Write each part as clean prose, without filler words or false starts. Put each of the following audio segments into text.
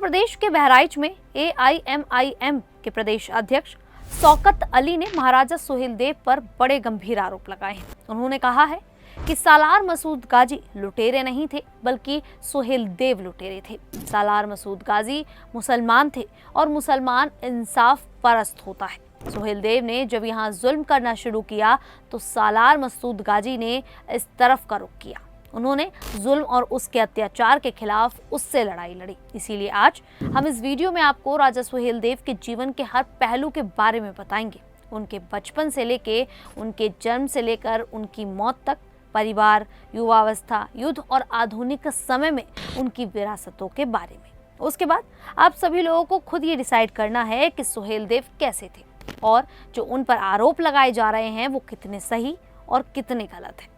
प्रदेश के बहराइच में AIMIM के प्रदेश अध्यक्ष शौकत अली ने महाराजा सुहेलदेव पर बड़े गंभीर आरोप लगाए हैं। उन्होंने कहा है कि सालार मसूद गाजी लुटेरे नहीं थे, बल्कि सुहेलदेव लुटेरे थे। सालार मसूद गाजी मुसलमान थे और मुसलमान इंसाफ परस्त होता है। सुहेलदेव ने जब यहाँ जुल्म करना शुरू किया तो सालार मसूद गाजी ने इस तरफ का रुख किया। उन्होंने जुल्म और उसके अत्याचार के खिलाफ उससे लड़ाई लड़ी। इसीलिए आज हम इस वीडियो में आपको राजा सुहेलदेव के जीवन के हर पहलू के बारे में बताएंगे। उनके बचपन से लेके उनके जन्म से लेकर उनकी मौत तक, परिवार, युवावस्था, युद्ध और आधुनिक समय में उनकी विरासतों के बारे में। उसके बाद आप सभी लोगों को खुद ये डिसाइड करना है कि सुहेलदेव कैसे थे और जो उन पर आरोप लगाए जा रहे हैं वो कितने सही और कितने गलत हैं।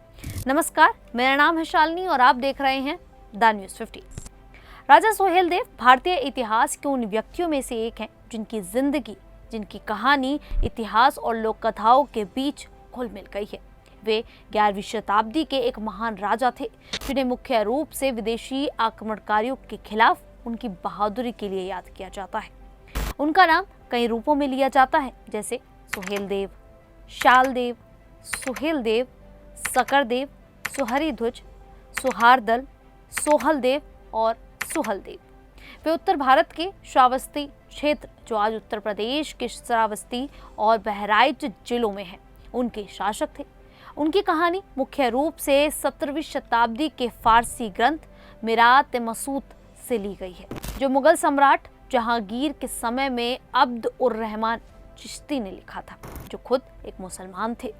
नमस्कार, मेरा नाम है शालिनी और आप देख रहे हैं द न्यूज़ 50। राजा सुहेलदेव भारतीय इतिहास के उन व्यक्तियों में से एक हैं जिनकी जिंदगी, जिनकी कहानी इतिहास और लोक कथाओं के बीच घुल मिल गई है। वे 11वीं शताब्दी के एक महान राजा थे जिन्हें मुख्य रूप से विदेशी आक्रमणकारियों के खिलाफ उनकी बहादुरी के लिए याद किया जाता है। उनका नाम कई रूपों में लिया जाता है, जैसे सुहेलदेव, शालदेव, सुहेलदेव, सकरदेव, सुहरीध्वज, सुहारदल, सोहलदेव और सुहलदेव। वे उत्तर भारत के श्रावस्ती क्षेत्र, जो आज उत्तर प्रदेश के श्रावस्ती और बहराइच जिलों में है, उनके शासक थे। उनकी कहानी मुख्य रूप से 17वीं शताब्दी के फारसी ग्रंथ मिरात मसूद से ली गई है, जो मुगल सम्राट जहांगीर के समय में अब्द उर रहमान चिश्ती ने लिखा था, जो खुद एक मुसलमान थे।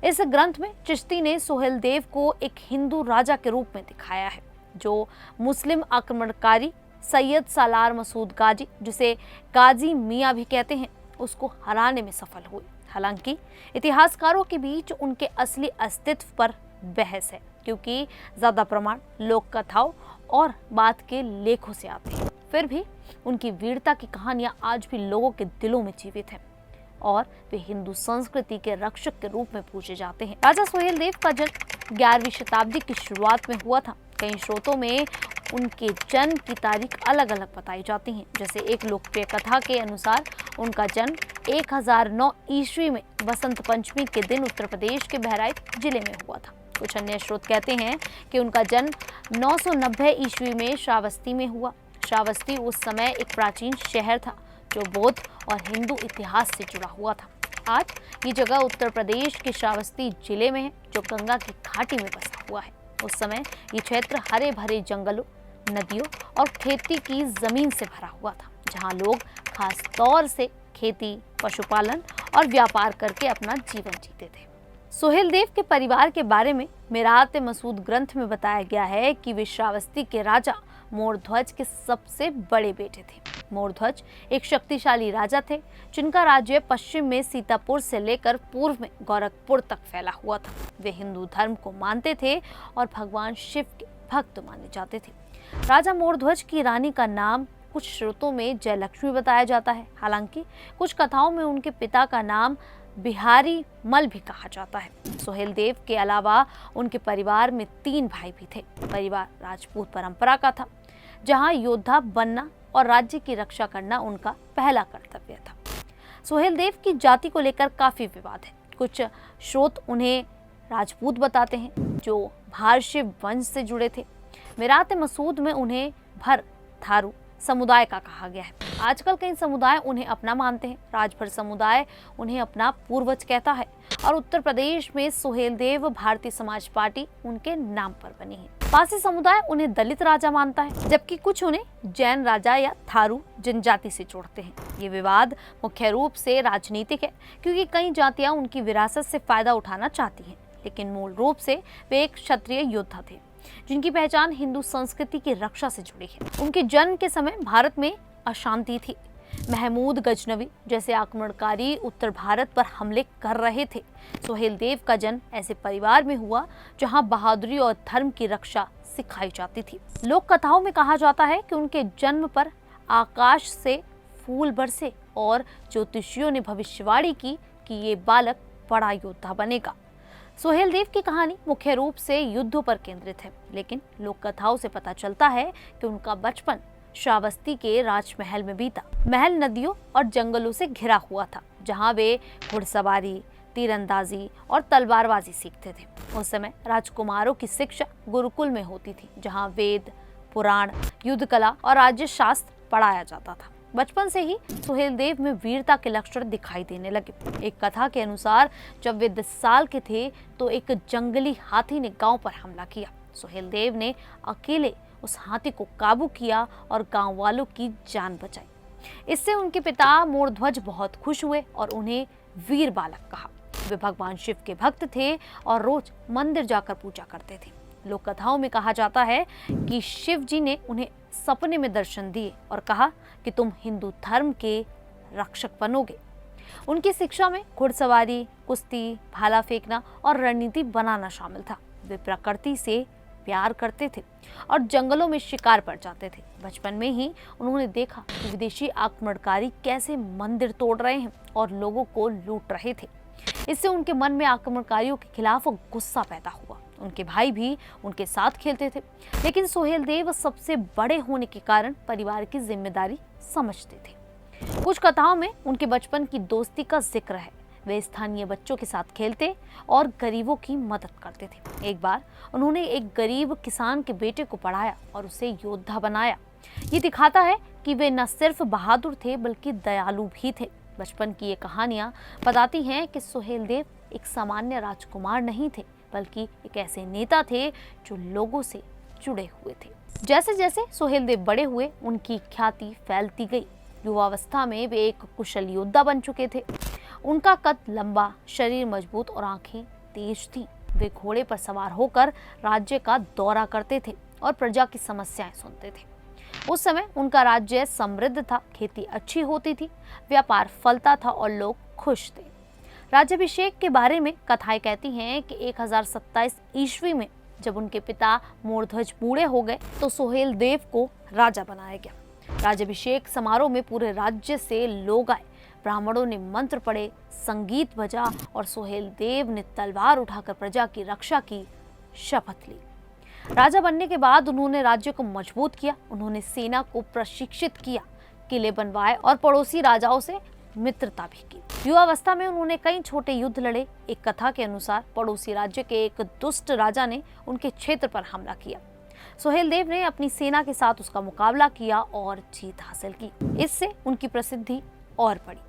इस ग्रंथ में चिश्ती ने सुहेलदेव को एक हिंदू राजा के रूप में दिखाया है, जो मुस्लिम आक्रमणकारी सैयद सालार मसूद गाजी, जिसे गाजी मियाँ भी कहते हैं, उसको हराने में सफल हुए। हालांकि इतिहासकारों के बीच उनके असली अस्तित्व पर बहस है, क्योंकि ज्यादा प्रमाण लोक कथाओं और बात के लेखों से आते हैं। फिर भी उनकी वीरता की कहानियां आज भी लोगों के दिलों में जीवित हैं और वे हिंदू संस्कृति के रक्षक के रूप में पूजे जाते हैं। राजा सुहेलदेव का जन्म 11वीं शताब्दी की शुरुआत में हुआ था। कई स्रोतों में उनके जन्म की तारीख अलग अलग बताई जाती हैं। जैसे एक लोकप्रिय कथा के अनुसार उनका जन्म 1009 ईस्वी में बसंत पंचमी के दिन उत्तर प्रदेश के बहराइच जिले में हुआ था। कुछ अन्य स्रोत कहते हैं कि उनका जन्म 990 ईस्वी में श्रावस्ती में हुआ। श्रावस्ती उस समय एक प्राचीन शहर था जो बौद्ध और हिंदू इतिहास से जुड़ा हुआ था। आज ये जगह उत्तर प्रदेश के श्रावस्ती जिले में है, जो गंगा की घाटी में बसा हुआ है। उस समय ये क्षेत्र हरे भरे जंगलों, नदियों और खेती की जमीन से भरा हुआ था, जहाँ लोग खास तौर से खेती, पशुपालन और व्यापार करके अपना जीवन जीते थे। सुहेलदेव के परिवार के बारे में मिरात मसूद ग्रंथ में बताया गया है कि वे श्रावस्ती के राजा मोरध्वज के सबसे बड़े बेटे थे। मोरध्वज एक शक्तिशाली राजा थे, जिनका राज्य पश्चिम में सीतापुर से लेकर पूर्व में गोरखपुर तक फैला हुआ था। वे हिंदू धर्म को मानते थे और भगवान शिव के भक्त माने जाते थे। राजा मोरध्वज की रानी का नाम कुछ स्रोतों में जयलक्ष्मी बताया जाता है। हालांकि कुछ कथाओं में उनके पिता का नाम बिहारी मल भी कहा जाता है। सुहेलदेव के अलावा उनके परिवार में 3 भाई भी थे। परिवार राजपूत परंपरा का था, जहां योद्धा बनना और राज्य की रक्षा करना उनका पहला कर्तव्य था। सुहेलदेव की जाति को लेकर काफी विवाद है। कुछ स्रोत उन्हें राजपूत बताते हैं, जो भारशिव वंश से जुड़े थे। मिरात मसूद में उन्हें भर थारू समुदाय का कहा गया है। आजकल कई समुदाय उन्हें अपना मानते हैं। राजभर समुदाय उन्हें अपना पूर्वज कहता है और उत्तर प्रदेश में सुहेलदेव भारतीय समाज पार्टी उनके नाम पर बनी है। पासी समुदाय उन्हें दलित राजा मानता है, जबकि कुछ उन्हें जैन राजा या थारू जनजाति से जोड़ते हैं। ये विवाद मुख्य रूप से राजनीतिक है, क्योंकि कई जातियां उनकी विरासत से फायदा उठाना चाहती हैं, लेकिन मूल रूप से वे एक क्षत्रिय योद्धा थे, जिनकी पहचान हिंदू संस्कृति की रक्षा से जुड़ी है। उनके जन्म के समय भारत में अशांति थी। महमूद गजनवी जैसे आक्रमणकारी उत्तर भारत पर हमले कर रहे थे। सुहेलदेव का जन्म ऐसे परिवार में हुआ जहां बहादुरी और धर्म की रक्षा सिखाई जाती थी। लोक कथाओं में कहा जाता है कि उनके जन्म पर आकाश से फूल बरसे और ज्योतिषियों ने भविष्यवाणी की कि ये बालक बड़ा योद्धा बनेगा। सुहेलदेव की कहानी मुख्य रूप से युद्धों पर केंद्रित है, लेकिन लोक कथाओं से पता चलता है कि उनका बचपन श्रावस्ती के राजमहल में बीता। महल नदियों और जंगलों से घिरा हुआ था, जहां वे घुड़सवारी, तीरंदाजी और तलवारबाजी सीखते थे। उस समय राजकुमारों की शिक्षा गुरुकुल में होती थी, जहां वेद, पुराण, युद्ध कला और राज्य शास्त्र पढ़ाया जाता था। बचपन से ही सुहेलदेव में वीरता के लक्षण दिखाई देने लगे। एक कथा के अनुसार जब वे 10 साल के थे तो एक जंगली हाथी ने गांव पर हमला किया। सुहेलदेव ने अकेले उस हाथी को काबू किया और गांव वालों की जान बचाई। इससे उनके पिता मोरध्वज बहुत खुश हुए और उन्हें वीर बालक कहा। वे भगवान शिव के भक्त थे और रोज मंदिर जाकर पूजा करते थे। लोक कथाओं में कहा जाता है कि शिव जी ने उन्हें सपने में दर्शन दिए और कहा कि तुम हिंदू धर्म के रक्षक बनोगे। उनकी शिक्षा में घुड़सवारी, कुश्ती, भाला फेंकना और रणनीति बनाना शामिल था। वे प्रकृति से प्यार करते थे और जंगलों में शिकार पर जाते थे। बचपन में ही उन्होंने देखा कि विदेशी आक्रमणकारी कैसे मंदिर तोड़ रहे हैं और लोगों को लूट रहे थे। इससे उनके मन में आक्रमणकारियों के खिलाफ गुस्सा पैदा हुआ। उनके भाई भी उनके साथ खेलते थे, लेकिन सुहेलदेव सबसे बड़े होने के कारण परिवार की जिम्मेदारी समझते थे। कुछ कथाओं में उनके बचपन की दोस्ती का जिक्र है। वे स्थानीय बच्चों के साथ खेलते और गरीबों की मदद करते थे। एक बार उन्होंने एक गरीब किसान के बेटे को पढ़ाया और उसे योद्धा बनाया। ये दिखाता है कि वे न सिर्फ बहादुर थे बल्कि दयालु भी थे। बचपन की ये कहानियां बताती हैं कि सुहेलदेव एक सामान्य राजकुमार नहीं थे, बल्कि एक ऐसे नेता थे जो लोगों से जुड़े हुए थे। जैसे जैसे सुहेलदेव बड़े हुए, उनकी ख्याति फैलती गई। युवावस्था में वे एक कुशल योद्धा बन चुके थे। उनका कद लंबा, शरीर मजबूत और आंखें तेज थीं। वे घोड़े पर सवार होकर राज्य का दौरा करते थे और प्रजा की समस्याएं सुनते थे। उस समय उनका राज्य समृद्ध था, खेती अच्छी होती थी, व्यापार फलता था और लोग खुश थे। राज्याभिषेक के बारे में कथाएं कहती हैं कि 1027 ईस्वी में जब उनके पिता मोरध्वज बूढ़े हो गए तो सुहेलदेव को राजा बनाया गया। राज्याभिषेक समारोह में पूरे राज्य से लोग आए। ब्राह्मणों ने मंत्र पढ़े, संगीत बजा और सुहेलदेव ने तलवार उठाकर प्रजा की रक्षा की शपथ ली। राजा बनने के बाद उन्होंने राज्य को मजबूत किया। उन्होंने सेना को प्रशिक्षित किया, किले बनवाए और पड़ोसी राजाओं से मित्रता भी की। युवावस्था में उन्होंने कई छोटे युद्ध लड़े। एक कथा के अनुसार पड़ोसी राज्य के एक दुष्ट राजा ने उनके क्षेत्र पर हमला किया। सुहेलदेव ने अपनी सेना के साथ उसका मुकाबला किया और जीत हासिल की। इससे उनकी प्रसिद्धि और बढ़ी।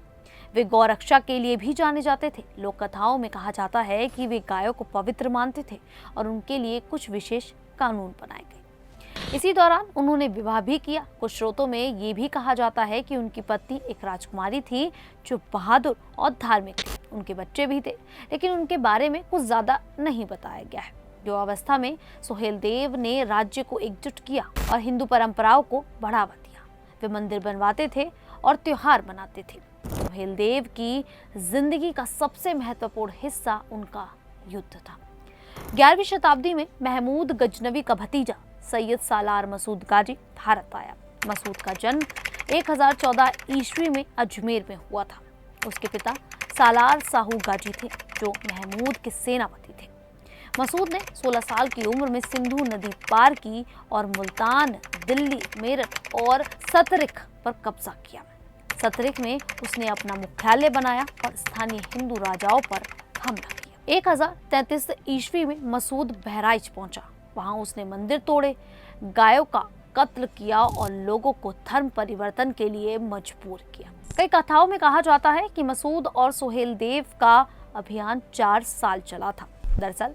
वे गौरक्षा के लिए भी जाने जाते थे। लोक कथाओं में कहा जाता है कि वे गायों को पवित्र मानते थे और उनके लिए कुछ विशेष कानून बनाए गए। इसी दौरान उन्होंने विवाह भी किया। कुछ स्रोतों में ये भी कहा जाता है कि उनकी पत्नी एक राजकुमारी थी जो बहादुर और धार्मिक थी। उनके बच्चे भी थे, लेकिन उनके बारे में कुछ ज्यादा नहीं बताया गया है। युवावस्था में सुहेलदेव ने राज्य को एकजुट किया और हिंदू परंपराओं को बढ़ावा दिया। वे मंदिर बनवाते थे और त्योहार मनाते थे। सुहेलदेव की जिंदगी का सबसे महत्वपूर्ण हिस्सा उनका युद्ध था। 11वीं शताब्दी में महमूद गजनवी का भतीजा सैयद सालार मसूद गाजी भारत आया। मसूद का जन्म 1014 ईस्वी में अजमेर में हुआ था। उसके पिता सालार साहू गाजी थे जो महमूद के सेनापति थे। मसूद ने 16 साल की उम्र में सिंधु नदी पार की और मुल्तान, दिल्ली, मेरठ और सतरिख पर कब्जा किया। सतरिख में उसने अपना मुख्यालय बनाया और स्थानीय हिंदू राजाओं पर हमला किया। 1033 ईस्वी में मसूद बहराइच पहुंचा। वहां उसने मंदिर तोड़े, गायों का कत्ल किया और लोगों को धर्म परिवर्तन के लिए मजबूर किया। कई कथाओं में कहा जाता है कि मसूद और सुहेलदेव का अभियान 4 साल चला था। दरअसल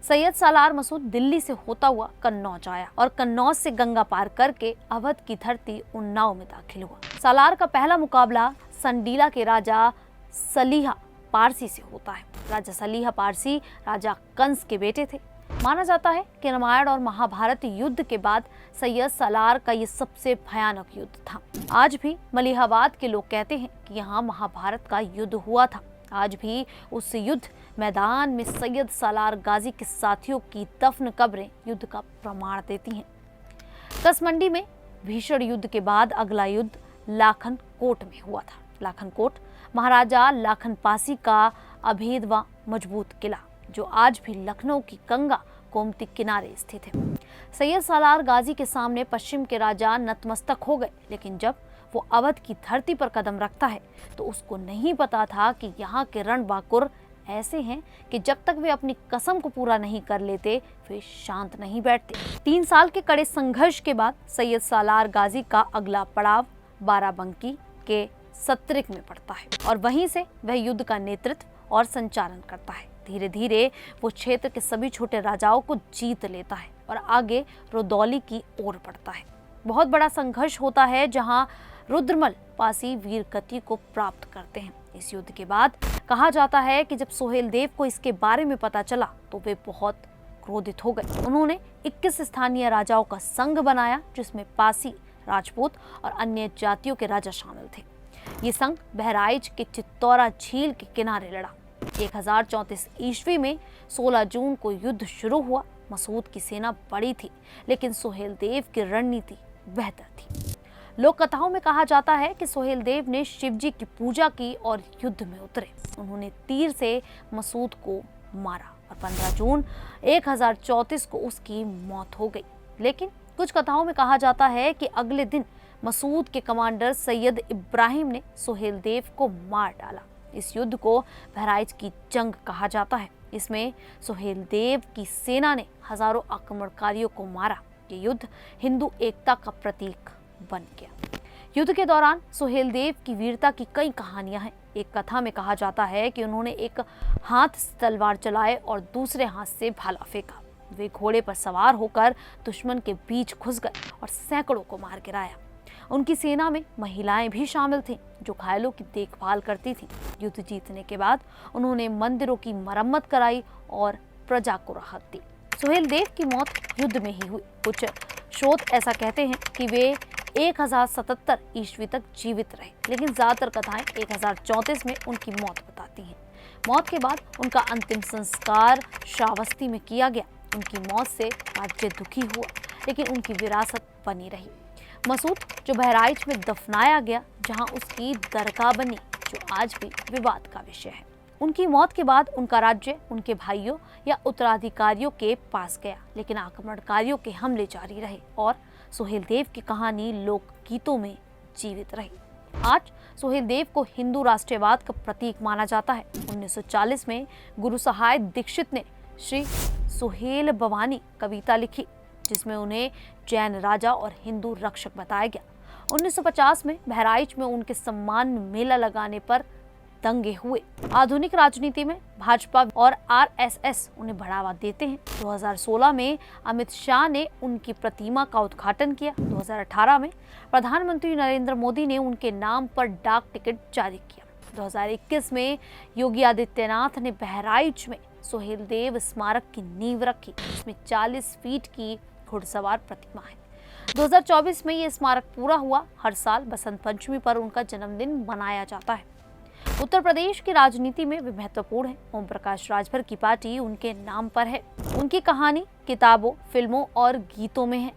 सैयद सालार मसूद दिल्ली से होता हुआ कन्नौज आया और कन्नौज से गंगा पार करके अवध की धरती उन्नाव में दाखिल हुआ। सालार का पहला मुकाबला संडीला के राजा सलीहा पारसी से होता है। राजा सलीहा पारसी राजा कंस के बेटे थे। माना जाता है कि रामायण और महाभारत युद्ध के बाद सैयद सालार का ये सबसे भयानक युद्ध था। आज भी मलिहाबाद के लोग कहते हैं कि यहाँ महाभारत का युद्ध हुआ था। आज भी उस युद्ध मैदान में सैयद सालार गाजी के साथियों की दफन कब्रें युद्ध का प्रमाण देती हैं। कसमंडी में भीषण युद्ध के बाद अगला युद्ध लाखन कोट में हुआ था। लाखन कोट महाराजा लाखन पासी का अभेद व मजबूत किला, जो आज भी लखनऊ की गंगा गोमती किनारे स्थित है। सैयद सालार गाजी के सामने पश्चिम के राजा नतमस्तक हो गए, लेकिन जब वो अवध की धरती पर कदम रखता है तो उसको नहीं पता था कि यहाँ के रणबांकुर ऐसे हैं कि जब तक वे अपनी कसम को पूरा नहीं कर लेते वे शांत नहीं बैठते। 3 साल के कड़े संघर्ष के बाद सैयद सालार गाजी का अगला पड़ाव बाराबंकी के सत्रिक में पड़ता है और वहीं से वह युद्ध का नेतृत्व और संचालन करता है। धीरे धीरे वो क्षेत्र के सभी छोटे राजाओं को जीत लेता है और आगे रुदौली की ओर बढ़ता है। बहुत बड़ा संघर्ष होता है जहां रुद्रमल पासी वीर गति को प्राप्त करते हैं। इस युद्ध के बाद कहा जाता है कि जब सोहेलदेव को इसके बारे में पता चला तो वे बहुत क्रोधित हो गए। उन्होंने 21 स्थानीय राजाओं का संघ बनाया जिसमें पासी, राजपूत और अन्य जातियों के राजा शामिल थे। ये संघ बहराइच के चित्तौरा झील के किनारे लड़ा। 1034 ईस्वी में 16 जून को युद्ध शुरू हुआ। मसूद की सेना बड़ी थी लेकिन सोहेलदेव की रणनीति बेहतर थी। लोक कथाओं में कहा जाता है कि सोहेलदेव ने शिवजी की पूजा की और युद्ध में उतरे। उन्होंने तीर से मसूद को मारा और 15 जून 1034 को उसकी मौत हो गई। लेकिन कुछ कथाओं में कहा जाता है कि अगले दिन मसूद के कमांडर सैयद इब्राहिम ने सोहेलदेव को मार डाला। इस युद्ध को बहराइच की जंग कहा जाता है। इसमें सोहेलदेव की सेना ने हजारों आक्रमणकारियों को मारा। ये युद्ध हिंदू एकता का प्रतीक बन गया। युद्ध के दौरान सोहेलदेव की वीरता की कई कहानियां हैं। एक कथा में कहा जाता है कि उन्होंने एक हाथ से तलवार चलाए और दूसरे हाथ से भाला फेंका। वे घोड़े पर सवार होकर दुश्मन के बीच घुस गए और सैकड़ों को मार गिराया। उनकी सेना में महिलाएं भी शामिल थीं जो घायलों की देखभाल करती थीं। युद्ध जीतने के बाद उन्होंने मंदिरों की मरम्मत कराई और प्रजा को राहत दी। सोहेलदेव की मौत युद्ध में ही हुई। कुछ स्रोत ऐसा कहते हैं कि वे 1077 ईस्वी तक जीवित रहे, लेकिन ज्यादातर कथाएं 1034 में उनकी मौत बताती हैं। मौत के बाद उनका अंतिम संस्कार श्रावस्ती में किया गया। उनकी मौत से राज्य दुखी हुआ, लेकिन उनकी विरासत बनी रही। मसूद जो बहराइच में दफनाया गया, जहां उसकी दरगाह बनी, जो आज भी विवाद का विषय है। उनकी मौत के बाद उनका राज्य उनके भाइयों या उत्तराधिकारियों के पास गया, लेकिन आक्रमणकारियों के हमले जारी रहे और सोहेलदेव की कहानी लोक गीतों में जीवित रही। आज सोहेलदेव को हिंदू राष्ट्रवाद का प्रतीक माना जाता है। 1940 में गुरु सहाय दीक्षित ने श्री सोहेल भवानी कविता लिखी, जिसमें उन्हें जैन राजा और हिंदू रक्षक बताया गया। 1950 में बहराइच में उनके सम्मान में मेला लगाने पर दंगे हुए। आधुनिक राजनीति में भाजपा और आरएसएस उन्हें बढ़ावा देते हैं। 2016 में अमित शाह ने उनकी प्रतिमा का उद्घाटन किया। 2018 में प्रधानमंत्री नरेंद्र मोदी ने उनके नाम पर डाक टिकट जारी किया। 2021 में योगी आदित्यनाथ ने बहराइच में सोहेलदेव स्मारक की नींव रखी, जिसमें 40 फीट की घुड़सवार प्रतिमा है। 2024 में ये स्मारक पूरा हुआ। हर साल बसंत पंचमी पर उनका जन्मदिन मनाया जाता है। उत्तर प्रदेश की राजनीति में वे महत्वपूर्ण हैं। ओम प्रकाश राजभर की पार्टी उनके नाम पर है। उनकी कहानी किताबों, फिल्मों और गीतों में है।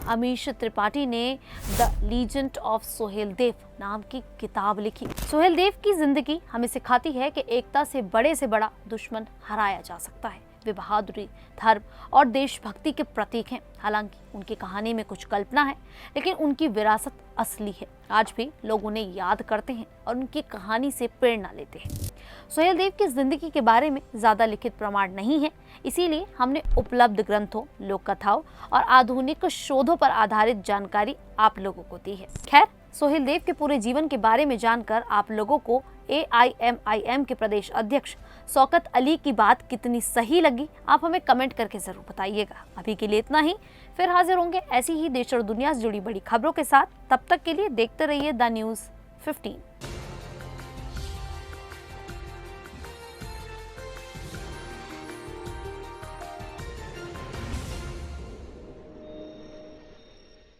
अमीश त्रिपाठी ने द लीजेंड ऑफ सोहेलदेव नाम की किताब लिखी। सोहेलदेव की जिंदगी हमें सिखाती है कि एकता से बड़ा दुश्मन हराया जा सकता है। वे बहादुरी, धर्म और देशभक्ति के प्रतीक हैं। हालांकि उनकी कहानी में कुछ कल्पना है, लेकिन उनकी विरासत असली है। आज भी लोग उन्हें याद करते हैं और उनकी कहानी से प्रेरणा लेते हैं। सोहेलदेव की जिंदगी के बारे में ज्यादा लिखित प्रमाण नहीं है, इसीलिए हमने उपलब्ध ग्रंथों, लोक कथाओं और आधुनिक शोधों पर आधारित जानकारी आप लोगों को दी है। खैर, सोहेलदेव के पूरे जीवन के बारे में जानकर आप लोगों को AIMIM के प्रदेश अध्यक्ष शौकत अली की बात कितनी सही लगी, आप हमें कमेंट करके जरूर बताइएगा। अभी के लिए इतना ही, फिर हाजिर होंगे ऐसी ही देश और दुनिया से जुड़ी बड़ी खबरों के साथ। तब तक के लिए देखते रहिए द न्यूज़ 15।